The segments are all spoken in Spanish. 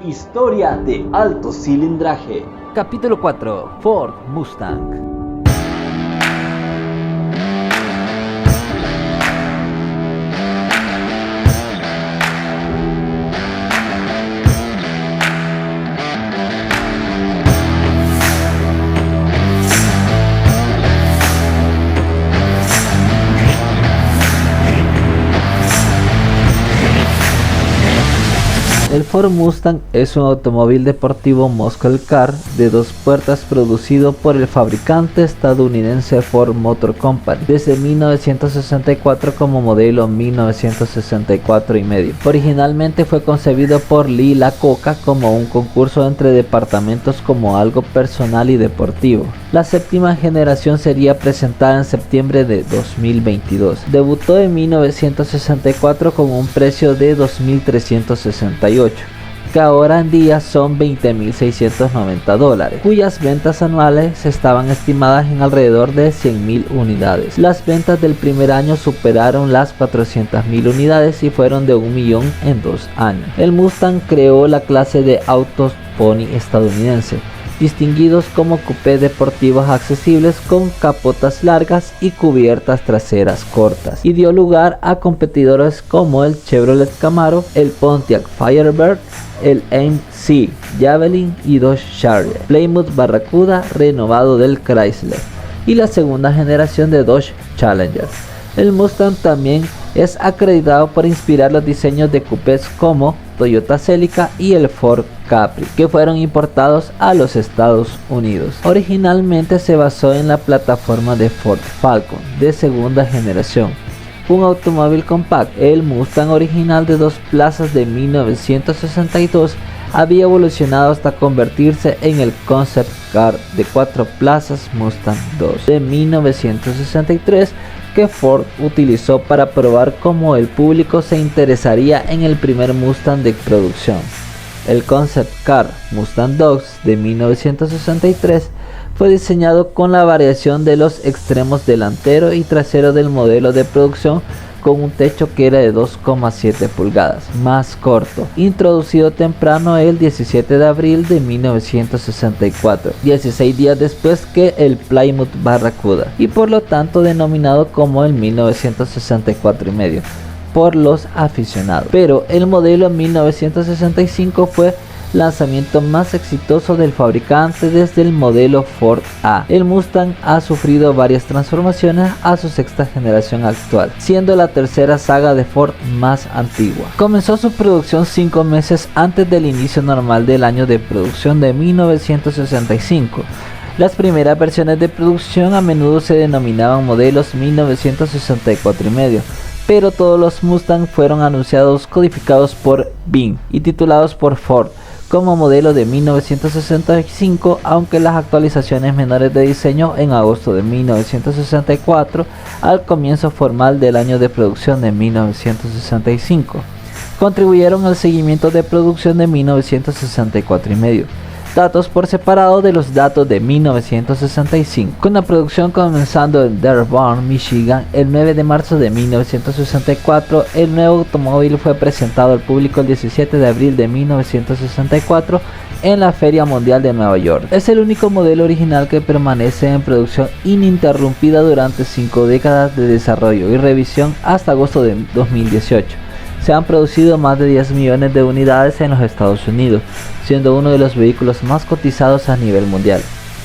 Historia de alto cilindraje. Capítulo 4. Ford Mustang. El Ford Mustang es un automóvil deportivo muscle car de 2 puertas producido por el fabricante estadounidense Ford Motor Company desde 1964 como modelo 1964 y medio. Originalmente fue concebido por Lee Iacocca como un concurso entre departamentos como algo personal y deportivo. La séptima generación sería presentada en septiembre de 2022. Debutó en 1964 con un precio de $2,368. que ahora en día son $20,690, cuyas ventas anuales estaban estimadas en alrededor de 100,000 unidades. Las ventas del primer año superaron las 400,000 unidades y fueron de 1 millón en 2 años. El Mustang creó la clase de autos pony estadounidense, distinguidos como coupé deportivos accesibles con capotas largas y cubiertas traseras cortas, y dio lugar a competidores como el Chevrolet Camaro, el Pontiac Firebird, el AMC Javelin y Dodge Charger, Plymouth Barracuda renovado del Chrysler y la segunda generación de Dodge Challenger. El Mustang también es acreditado por inspirar los diseños de coupés como Toyota Celica y el Ford Capri, que fueron importados a los Estados Unidos. Originalmente se basó en la plataforma de Ford Falcon de segunda generación, un automóvil compacto. El Mustang original de 2 plazas de 1962 había evolucionado hasta convertirse en el concept car de 4 plazas Mustang 2 de 1963, que Ford utilizó para probar cómo el público se interesaría en el primer Mustang de producción. El concept car Mustang 2 de 1963 fue diseñado con la variación de los extremos delantero y trasero del modelo de producción, con un techo que era de 2,7 pulgadas, más corto, introducido temprano el 17 de abril de 1964, 16 días después que el Plymouth Barracuda, y por lo tanto denominado como el 1964 y medio por los aficionados. Pero el modelo 1965 fue lanzamiento más exitoso del fabricante desde el modelo Ford A. El Mustang ha sufrido varias transformaciones a su sexta generación actual, siendo la tercera saga de Ford más antigua. Comenzó su producción 5 meses antes del inicio normal del año de producción de 1965. Las primeras versiones de producción a menudo se denominaban modelos 1964 y medio, pero todos los Mustang fueron anunciados codificados por Bing y titulados por Ford como modelo de 1965, aunque las actualizaciones menores de diseño en agosto de 1964 al comienzo formal del año de producción de 1965 contribuyeron al seguimiento de producción de 1964 y medio. Datos por separado de los datos de 1965, con la producción comenzando en Dearborn, Michigan, el 9 de marzo de 1964. El nuevo automóvil fue presentado al público el 17 de abril de 1964 en la Feria Mundial de Nueva York. Es el único modelo original que permanece en producción ininterrumpida durante 5 décadas de desarrollo y revisión hasta agosto de 2018. Se han producido más de 10 millones de unidades en los Estados Unidos, siendo uno de los vehículos más cotizados a nivel mundial.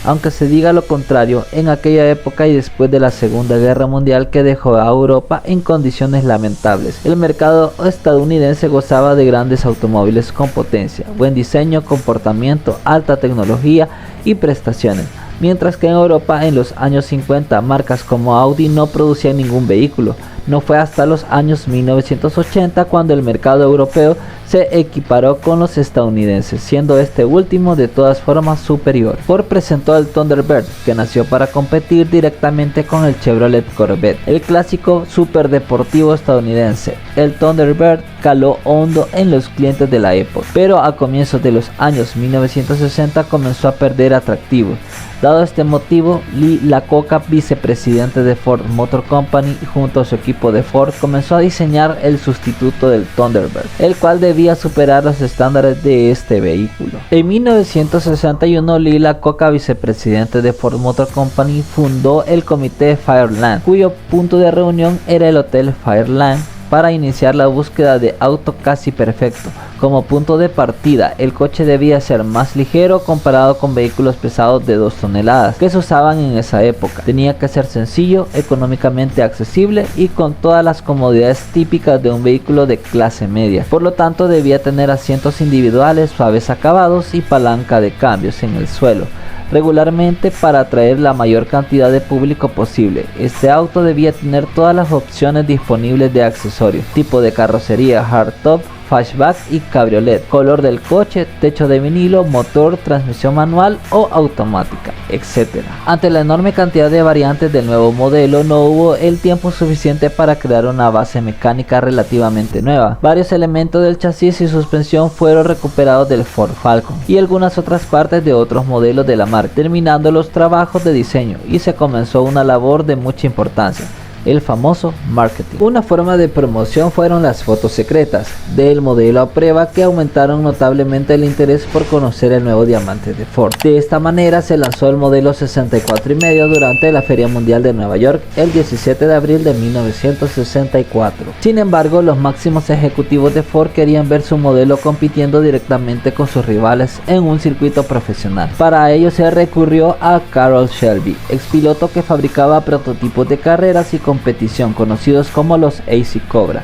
Aunque se diga lo contrario, en aquella época y después de la Segunda Guerra Mundial, que dejó a Europa en condiciones lamentables, el mercado estadounidense gozaba de grandes automóviles con potencia, buen diseño, comportamiento, alta tecnología y prestaciones. mientras que en Europa en los años 50 marcas como Audi no producían ningún vehículo. No fue hasta los años 1980 cuando el mercado europeo se equiparó con los estadounidenses, siendo este último de todas formas superior. Ford presentó el Thunderbird, que nació para competir directamente con el Chevrolet Corvette, el clásico superdeportivo estadounidense. El Thunderbird caló hondo en los clientes de la época, pero a comienzos de los años 1960 comenzó a perder atractivo. Dado este motivo, Lee Iacocca, vicepresidente de Ford Motor Company, junto a su equipo de Ford, comenzó a diseñar el sustituto del Thunderbird, el cual debía superar los estándares de este vehículo. En 1961, Lee Iacocca, vicepresidente de Ford Motor Company, fundó el comité Fireland, cuyo punto de reunión era el Hotel Fireland, para iniciar la búsqueda de auto casi perfecto. Como punto de partida, el coche debía ser más ligero comparado con vehículos pesados de 2 toneladas que se usaban en esa época. Tenía que ser sencillo, económicamente accesible y con todas las comodidades típicas de un vehículo de clase media. Por lo tanto, debía tener asientos individuales, suaves acabados y palanca de cambios en el suelo regularmente para atraer la mayor cantidad de público posible. Este auto debía tener todas las opciones disponibles de accesorios, tipo de carrocería hardtop, fastback y cabriolet, color del coche, techo de vinilo, motor, transmisión manual o automática, etc. Ante la enorme cantidad de variantes del nuevo modelo, no hubo el tiempo suficiente para crear una base mecánica relativamente nueva. Varios elementos del chasis y suspensión fueron recuperados del Ford Falcon y algunas otras partes de otros modelos de la marca, terminando los trabajos de diseño, y se comenzó una labor de mucha importancia: el famoso marketing. Una forma de promoción fueron las fotos secretas del modelo a prueba, que aumentaron notablemente el interés por conocer el nuevo diamante de Ford. De esta manera se lanzó el modelo 64,5 durante la Feria Mundial de Nueva York el 17 de abril de 1964. Sin embargo, los máximos ejecutivos de Ford querían ver su modelo compitiendo directamente con sus rivales en un circuito profesional. Para ello se recurrió a Carroll Shelby, expiloto que fabricaba prototipos de carreras y competición conocidos como los AC Cobra,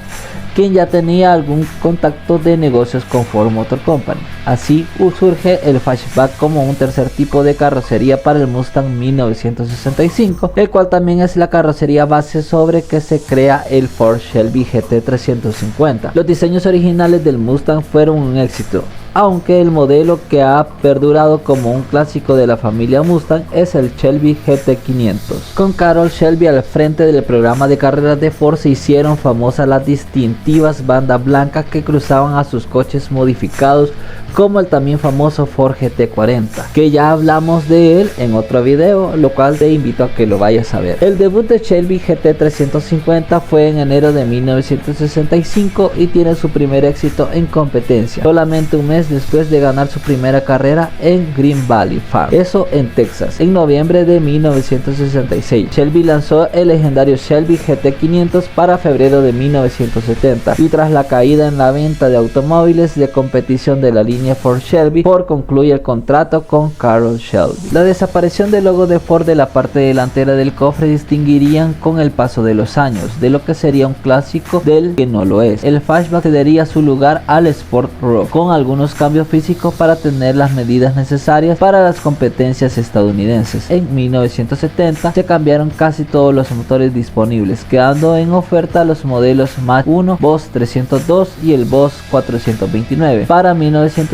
quien ya tenía algún contacto de negocios con Ford Motor Company. Así surge el Fastback como un tercer tipo de carrocería para el Mustang 1965, el cual también es la carrocería base sobre que se crea el Ford Shelby GT350. Los diseños originales del Mustang fueron un éxito, aunque el modelo que ha perdurado como un clásico de la familia Mustang es el Shelby GT500. Con Carroll Shelby al frente del programa de carreras de Ford, se hicieron famosas las distintivas bandas blancas que cruzaban a sus coches modificados, como el también famoso Ford GT40, que ya hablamos de él en otro video, lo cual te invito a que lo vayas a ver. El debut de Shelby GT350 fue en enero de 1965 y tiene su primer éxito en competencia, solamente un mes después de ganar su primera carrera en Green Valley Farm, eso en Texas. En noviembre de 1966, Shelby lanzó el legendario Shelby GT500 para febrero de 1970, y tras la caída en la venta de automóviles de competición de la línea Ford Shelby, Ford concluye el contrato con Carroll Shelby. La desaparición del logo de Ford de la parte delantera del cofre distinguirían con el paso de los años de lo que sería un clásico del que no lo es. El Fastback cedería su lugar al Sport Pro, con algunos cambios físicos para tener las medidas necesarias para las competencias estadounidenses. En 1970 se cambiaron casi todos los motores disponibles, quedando en oferta los modelos Mach 1, Boss 302 y el Boss 429. Para 1971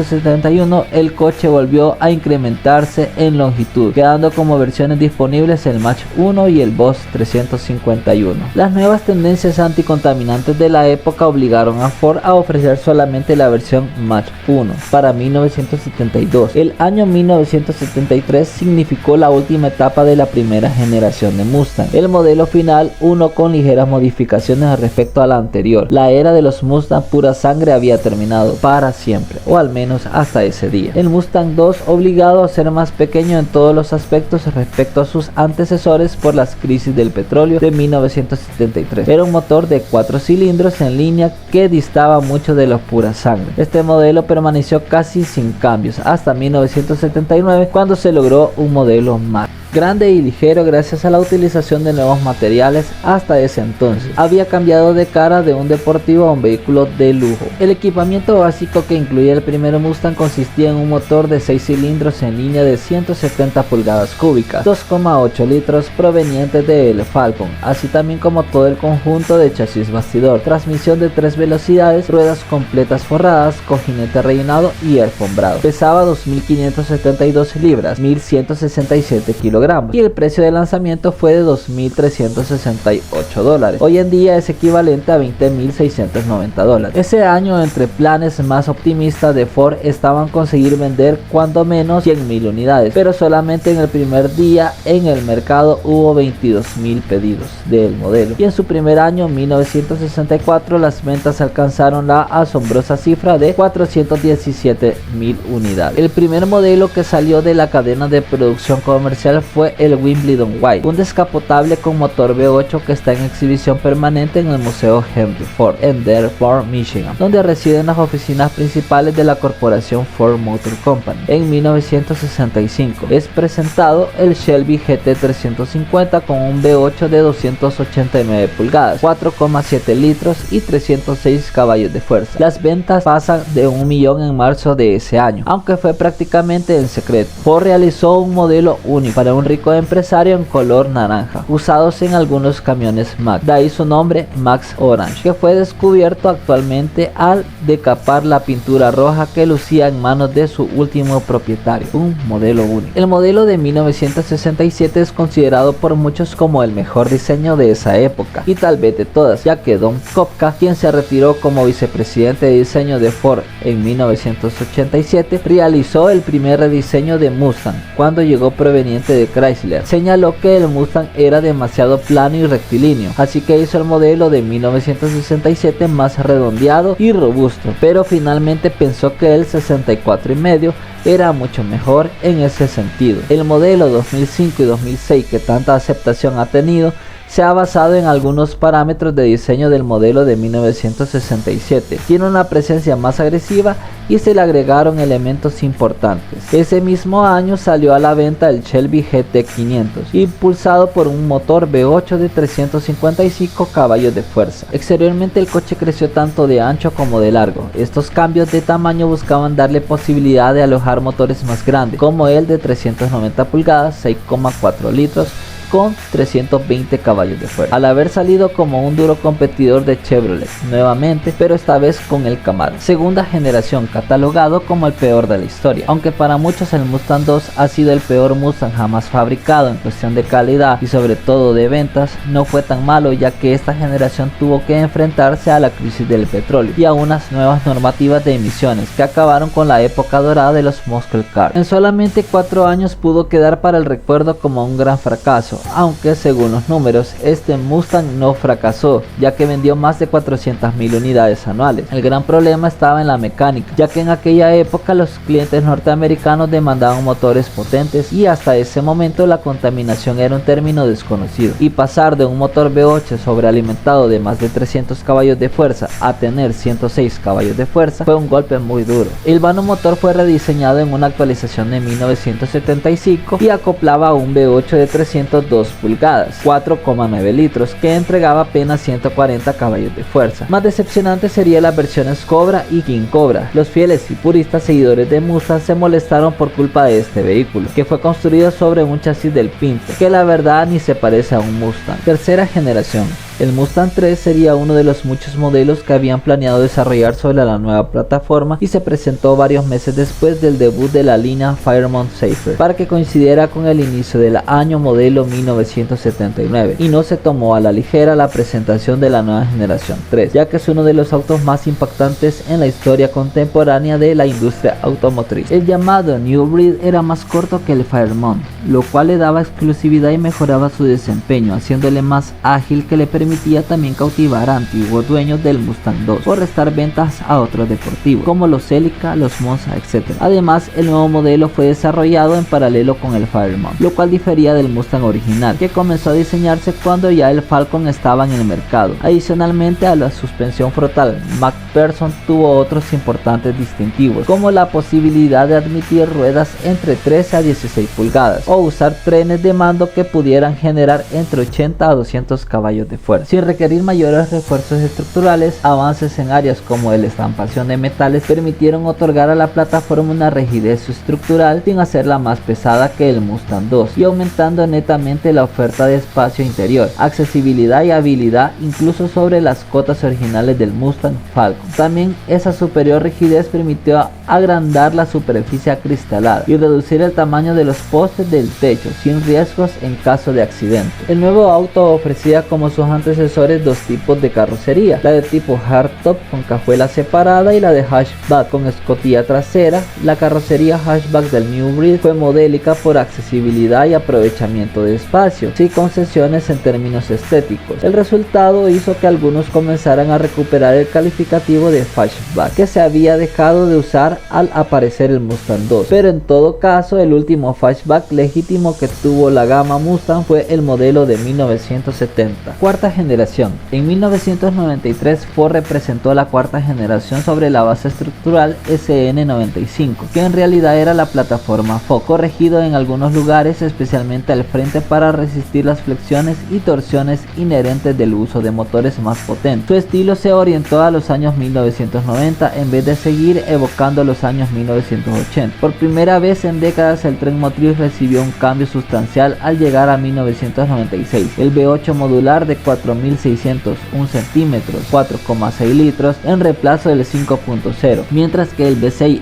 el coche volvió a incrementarse en longitud, quedando como versiones disponibles el Mach 1 y el Boss 351. Las nuevas tendencias anticontaminantes de la época obligaron a Ford a ofrecer solamente la versión Mach 1 para 1972. El año 1973 significó la última etapa de la primera generación de Mustang, el modelo final, uno con ligeras modificaciones respecto a la anterior. La era de los Mustang pura sangre había terminado para siempre, o al menos hasta ese día. El Mustang 2, obligado a ser más pequeño en todos los aspectos respecto a sus antecesores por las crisis del petróleo de 1973, era un motor de 4 cilindros en línea que distaba mucho de los pura sangre. Este modelo permaneció casi sin cambios hasta 1979, cuando se logró un modelo Mach. grande y ligero gracias a la utilización de nuevos materiales. Hasta ese entonces había cambiado de cara de un deportivo a un vehículo de lujo. El equipamiento básico que incluía el primer Mustang consistía en un motor de 6 cilindros en línea de 170 pulgadas cúbicas, 2,8 litros provenientes del Falcon, así también como todo el conjunto de chasis bastidor, transmisión de 3 velocidades, ruedas completas forradas, cojinete rellenado y alfombrado. Pesaba 2.572 libras, 1.167 kilogramos y el precio de lanzamiento fue de $2.368. Hoy en día es equivalente a $20.690. Ese año, entre planes más optimistas de Ford estaban conseguir vender cuando menos 100.000 unidades, pero solamente en el primer día en el mercado hubo 22.000 pedidos del modelo, y en su primer año, 1964, las ventas alcanzaron la asombrosa cifra de 417.000 unidades. El primer modelo que salió de la cadena de producción comercial fue el Wimbledon White, un descapotable con motor V8 que está en exhibición permanente en el Museo Henry Ford en Dearborn, Michigan, donde residen las oficinas principales de la corporación Ford Motor Company. En 1965 es presentado el Shelby GT 350 con un V8 de 289 pulgadas, 4,7 litros y 306 caballos de fuerza. Las ventas pasan de 1 millón en marzo de ese año, aunque fue prácticamente en secreto. Ford realizó un modelo único para un rico empresario en color naranja, usados en algunos camiones Max, de ahí su nombre Max Orange, que fue descubierto actualmente al decapar la pintura roja que lucía en manos de su último propietario, un modelo único. El modelo de 1967 es considerado por muchos como el mejor diseño de esa época y tal vez de todas, ya que Don Kopka, quien se retiró como vicepresidente de diseño de Ford en 1987, realizó el primer rediseño de Mustang cuando llegó proveniente de Chrysler. Señaló que el Mustang era demasiado plano y rectilíneo, así que hizo el modelo de 1967 más redondeado y robusto, pero finalmente pensó que el 64,5 era mucho mejor en ese sentido. El modelo 2005 y 2006 que tanta aceptación ha tenido se ha basado en algunos parámetros de diseño del modelo de 1967. Tiene una presencia más agresiva y se le agregaron elementos importantes. Ese mismo año salió a la venta el Shelby GT 500, impulsado por un motor V8 de 355 caballos de fuerza. Exteriormente el coche creció tanto de ancho como de largo. Estos cambios de tamaño buscaban darle posibilidad de alojar motores más grandes, como el de 390 pulgadas, 6,4 litros, con 320 caballos de fuerza, al haber salido como un duro competidor de Chevrolet nuevamente, pero esta vez con el Camaro, segunda generación, catalogado como el peor de la historia. Aunque para muchos el Mustang 2 ha sido el peor Mustang jamás fabricado en cuestión de calidad y sobre todo de ventas, no fue tan malo, ya que esta generación tuvo que enfrentarse a la crisis del petróleo y a unas nuevas normativas de emisiones que acabaron con la época dorada de los muscle cars. En solamente 4 años pudo quedar para el recuerdo como un gran fracaso, aunque según los números este Mustang no fracasó, ya que vendió más de 400.000 unidades anuales. El gran problema estaba en la mecánica, ya que en aquella época los clientes norteamericanos demandaban motores potentes y hasta ese momento la contaminación era un término desconocido, y pasar de un motor V8 sobrealimentado de más de 300 caballos de fuerza a tener 106 caballos de fuerza fue un golpe muy duro. El vano motor fue rediseñado en una actualización de 1975 y acoplaba un V8 de 302 pulgadas, 4,9 litros, que entregaba apenas 140 caballos de fuerza. Más decepcionante serían las versiones Cobra y King Cobra. Los fieles y puristas seguidores de Mustang se molestaron por culpa de este vehículo, que fue construido sobre un chasis del Pinto, que la verdad ni se parece a un Mustang. Tercera generación. El Mustang 3 sería uno de los muchos modelos que habían planeado desarrollar sobre la nueva plataforma y se presentó varios meses después del debut de la línea Fairmont Safer, para que coincidiera con el inicio del año modelo 1979, y no se tomó a la ligera la presentación de la nueva generación 3, ya que es uno de los autos más impactantes en la historia contemporánea de la industria automotriz. El llamado New Breed era más corto que el Fairmont, lo cual le daba exclusividad y mejoraba su desempeño, haciéndole más ágil, que le permitía permitía también cautivar a antiguos dueños del Mustang 2 por restar ventas a otros deportivos como los Celica, los Monza, etc. Además, el nuevo modelo fue desarrollado en paralelo con el Fairmont, lo cual difería del Mustang original, que comenzó a diseñarse cuando ya el Falcon estaba en el mercado. Adicionalmente a la suspensión frontal, McPherson tuvo otros importantes distintivos, como la posibilidad de admitir ruedas entre 13 a 16 pulgadas o usar trenes de mando que pudieran generar entre 80 a 200 caballos de fuerza, sin requerir mayores refuerzos estructurales. Avances en áreas como la estampación de metales permitieron otorgar a la plataforma una rigidez estructural sin hacerla más pesada que el Mustang 2 y aumentando netamente la oferta de espacio interior, accesibilidad y habilidad incluso sobre las cotas originales del Mustang Falcon. También esa superior rigidez permitió agrandar la superficie acristalada y reducir el tamaño de los postes del techo sin riesgos en caso de accidente. El nuevo auto ofrecía como sus antecesores dos tipos de carrocería, la de tipo hardtop con cajuela separada y la de hatchback con escotilla trasera. La carrocería hatchback del New Breed fue modélica por accesibilidad y aprovechamiento de espacio, sin concesiones en términos estéticos. El resultado hizo que algunos comenzaran a recuperar el calificativo de hatchback que se había dejado de usar al aparecer el Mustang 2, pero en todo caso el último hatchback legítimo que tuvo la gama Mustang fue el modelo de 1970. Cuarta generación. En 1993 Ford representó la cuarta generación sobre la base estructural SN95, que en realidad era la plataforma Fox, corregido en algunos lugares, especialmente al frente para resistir las flexiones y torsiones inherentes del uso de motores más potentes. Su estilo se orientó a los años 1990 en vez de seguir evocando los años 1980. Por primera vez en décadas el tren motriz recibió un cambio sustancial al llegar a 1996. El V8 modular de 4.601 centímetros, 4,6 litros en reemplazo del 5.0, mientras que el V6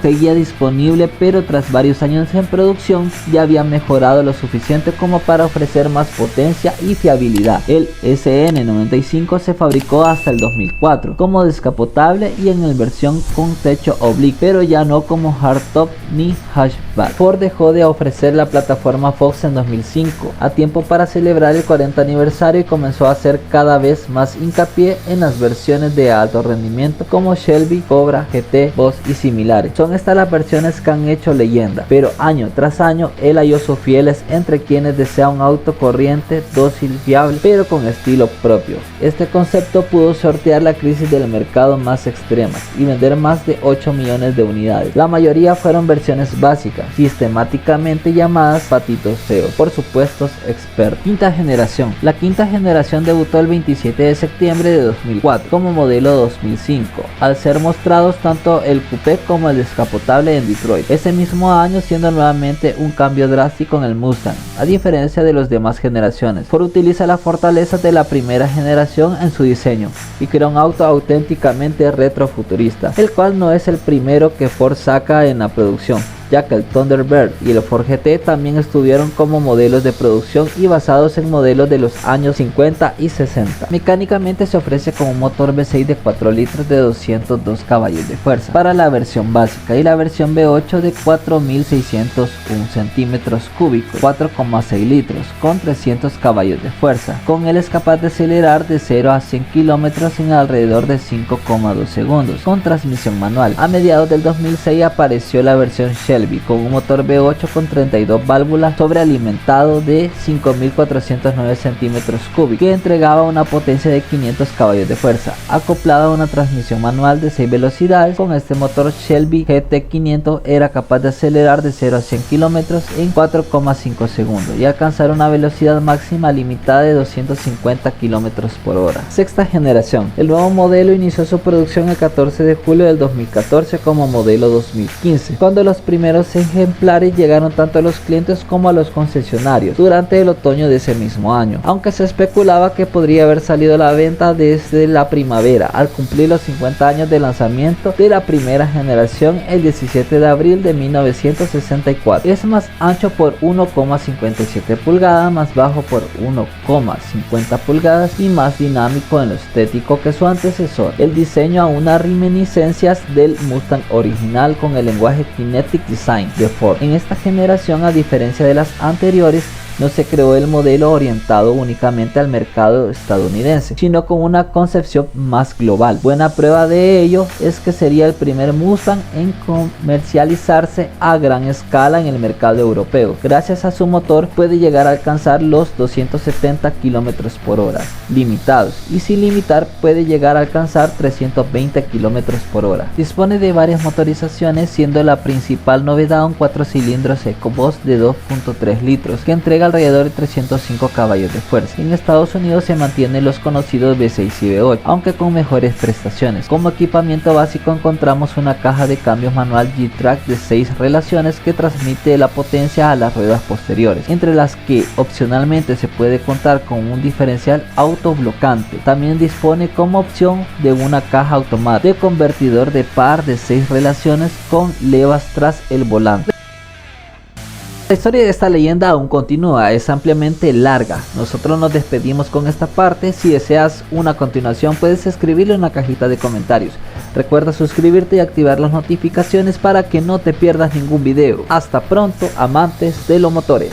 seguía disponible, pero tras varios años en producción ya había mejorado lo suficiente como para ofrecer más potencia y fiabilidad. El SN95 se fabricó hasta el 2004 como descapotable y en versión con techo oblicuo, pero ya no como hardtop ni hatchback. Ford dejó de ofrecer la plataforma Fox en 2005, a tiempo para celebrar el 40 aniversario, y comenzó a hacer cada vez más hincapié en las versiones de alto rendimiento como Shelby, Cobra, GT, Boss y similares. Son estas las versiones que han hecho leyenda, pero año tras año él halló sus fieles entre quienes desean un auto corriente, dócil, fiable, pero con estilo propio. Este concepto pudo sortear la crisis del mercado más extremas y vender más de 8 millones de unidades. La mayoría fueron versiones básicas, sistemáticamente llamadas patitos feos, por supuestos expertos. Quinta generación. La quinta generación debutó el 27 de septiembre de 2004 como modelo 2005, al ser mostrados tanto el coupé como el descapotable en Detroit, ese mismo año siendo nuevamente un cambio drástico en el Mustang. A diferencia de las demás generaciones, Ford utiliza la fortaleza de la primera generación en su diseño y crea un auto auténticamente retrofuturista, el cual no es el primero que Ford saca en la producción, ya que el Thunderbird y el Ford GT también estuvieron como modelos de producción y basados en modelos de los años 50 y 60. Mecánicamente se ofrece con un motor V6 de 4 litros de 202 caballos de fuerza para la versión básica y la versión V8 de 4.601 centímetros cúbicos, 4,6 litros con 300 caballos de fuerza. Con él es capaz de acelerar de 0 a 100 kilómetros en alrededor de 5,2 segundos con transmisión manual. A mediados del 2006 apareció la versión Shelby con un motor V8 con 32 válvulas sobrealimentado de 5.409 centímetros cúbicos que entregaba una potencia de 500 caballos de fuerza, acoplada a una transmisión manual de 6 velocidades. Con este motor Shelby GT500 era capaz de acelerar de 0 a 100 kilómetros en 4,5 segundos y alcanzar una velocidad máxima limitada de 250 kilómetros por hora. Sexta generación. El nuevo modelo inició su producción el 14 de julio del 2014 como modelo 2015, cuando los primeros ejemplares llegaron tanto a los clientes como a los concesionarios durante el otoño de ese mismo año, aunque se especulaba que podría haber salido a la venta desde la primavera al cumplir los 50 años de lanzamiento de la primera generación el 17 de abril de 1964. Es más ancho por 1,57 pulgadas, más bajo por 1,50 pulgadas y más dinámico en lo estético que su antecesor. El diseño a unas reminiscencias del Mustang original con el lenguaje Kinetic Design de Ford. En esta generación, a diferencia de las anteriores, no se creó el modelo orientado únicamente al mercado estadounidense, sino con una concepción más global. Buena prueba de ello es que sería el primer Mustang en comercializarse a gran escala en el mercado europeo. Gracias a su motor puede llegar a alcanzar los 270 km por hora limitados, y sin limitar puede llegar a alcanzar 320 km por hora. Dispone de varias motorizaciones, siendo la principal novedad un 4 cilindros EcoBoost de 2.3 litros que entrega alrededor de 305 caballos de fuerza. En Estados Unidos se mantienen los conocidos V6 y V8, aunque con mejores prestaciones. Como equipamiento básico encontramos una caja de cambios manual G-Track de 6 relaciones que transmite la potencia a las ruedas posteriores, entre las que opcionalmente se puede contar con un diferencial autoblocante. También dispone como opción de una caja automática de convertidor de par de 6 relaciones con levas tras el volante. La historia de esta leyenda aún continúa, es ampliamente larga. Nosotros nos despedimos con esta parte. Si deseas una continuación puedes escribirlo en la cajita de comentarios. Recuerda suscribirte y activar las notificaciones para que no te pierdas ningún video. Hasta pronto, amantes de los motores.